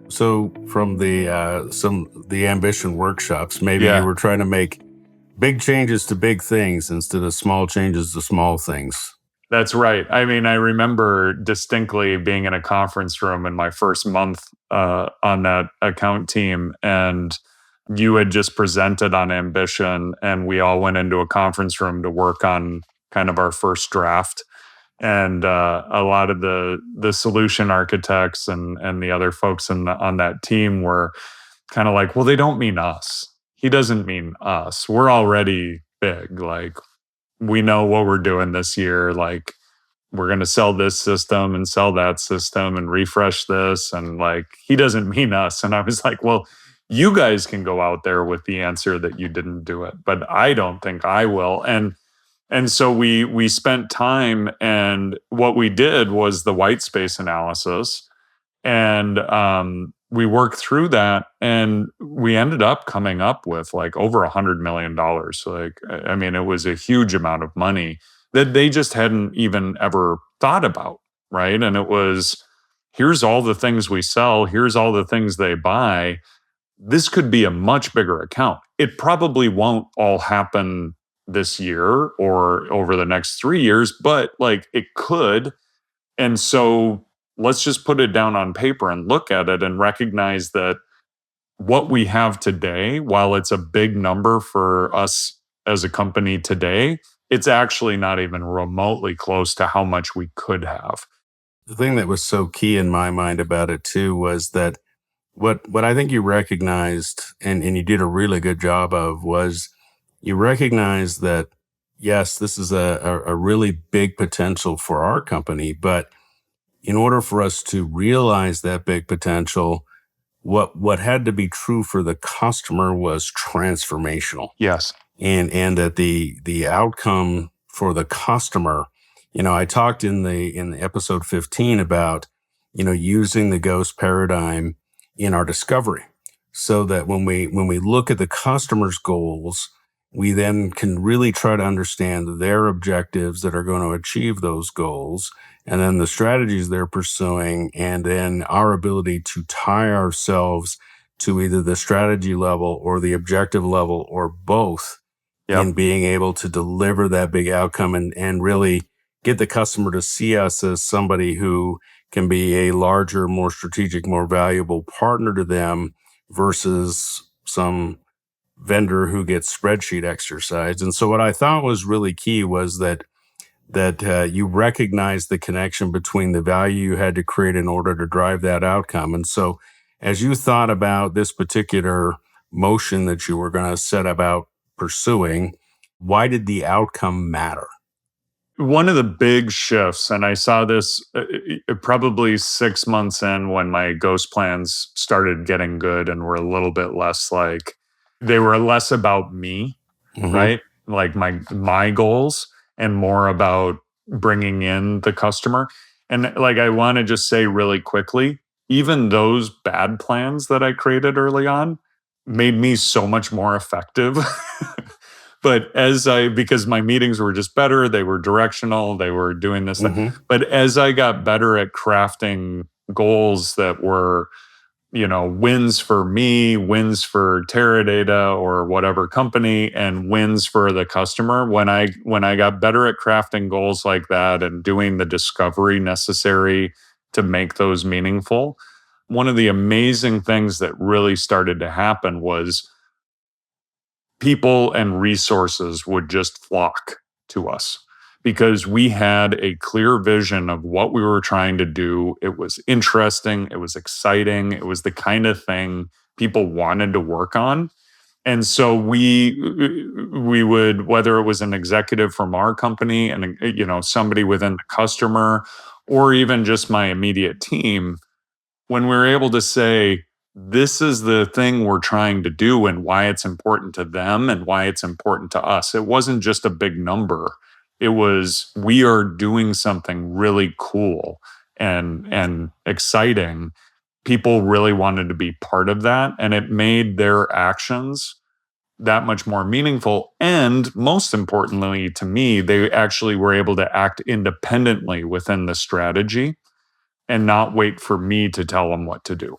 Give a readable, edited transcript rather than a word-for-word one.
So from the ambition workshops, maybe you Yeah, were trying to make big changes to big things instead of small changes to small things. that's right. I mean, I remember distinctly being in a conference room in my first month on that account team, and you had just presented on ambition, and we all went into a conference room to work on kind of our first draft. And a lot of the solution architects and the other folks on that team were kind of like, well, they don't mean us. He doesn't mean us. We're already big. Like, we know what we're doing this year. Like, we're going to sell this system and sell that system and refresh this. And like, he doesn't mean us. And I was like, well, you guys can go out there with the answer that you didn't do it, but I don't think I will. And so we spent time, and what we did was the Whitespace analysis, and we worked through that, and we ended up coming up with like over $100 million. Like, I mean, it was a huge amount of money that they just hadn't even ever thought about, right? And it was, here's all the things we sell, here's all the things they buy. This could be a much bigger account. It probably won't all happen this year or over the next 3 years, but like it could. And so let's just put it down on paper and look at it and recognize that what we have today, while it's a big number for us as a company today, it's actually not even remotely close to how much we could have. The thing that was so key in my mind about it too was that what I think you recognized and you did a really good job of was you recognized that yes, this is a really big potential for our company, but in order for us to realize that big potential, what had to be true for the customer was transformational. Yes. And that the outcome for the customer, I talked in the episode 15 about, using the ghost paradigm in our discovery, so that when we look at the customer's goals, we then can really try to understand their objectives that are going to achieve those goals, and then the strategies they're pursuing, and then our ability to tie ourselves to either the strategy level or the objective level or both Yep. in being able to deliver that big outcome and really get the customer to see us as somebody who can be a larger, more strategic, more valuable partner to them versus some vendor who gets spreadsheet exercise. And so what I thought was really key was that you recognize the connection between the value you had to create in order to drive that outcome. And so as you thought about this particular motion that you were going to set about pursuing, why did the outcome matter? One of the big shifts, and I saw this probably 6 months in when my ghost plans started getting good and were a little bit less like, they were less about me, Hmm. right? Like my goals, and more about bringing in the customer. And like, I want to just say really quickly, even those bad plans that I created early on made me so much more effective. But because my meetings were just better, they were directional, they were doing this, that. Hmm. But as I got better at crafting goals that were, wins for me, wins for Teradata or whatever company, and wins for the customer, when I got better at crafting goals like that and doing the discovery necessary to make those meaningful, one of the amazing things that really started to happen was people and resources would just flock to us because we had a clear vision of what we were trying to do. It was interesting, it was exciting, it was the kind of thing people wanted to work on. And so we would, whether it was an executive from our company and somebody within the customer, or even just my immediate team, when we were able to say, this is the thing we're trying to do and why it's important to them and why it's important to us. It wasn't just a big number. It was, we are doing something really cool and exciting. People really wanted to be part of that, and it made their actions that much more meaningful. And most importantly to me, they actually were able to act independently within the strategy and not wait for me to tell them what to do.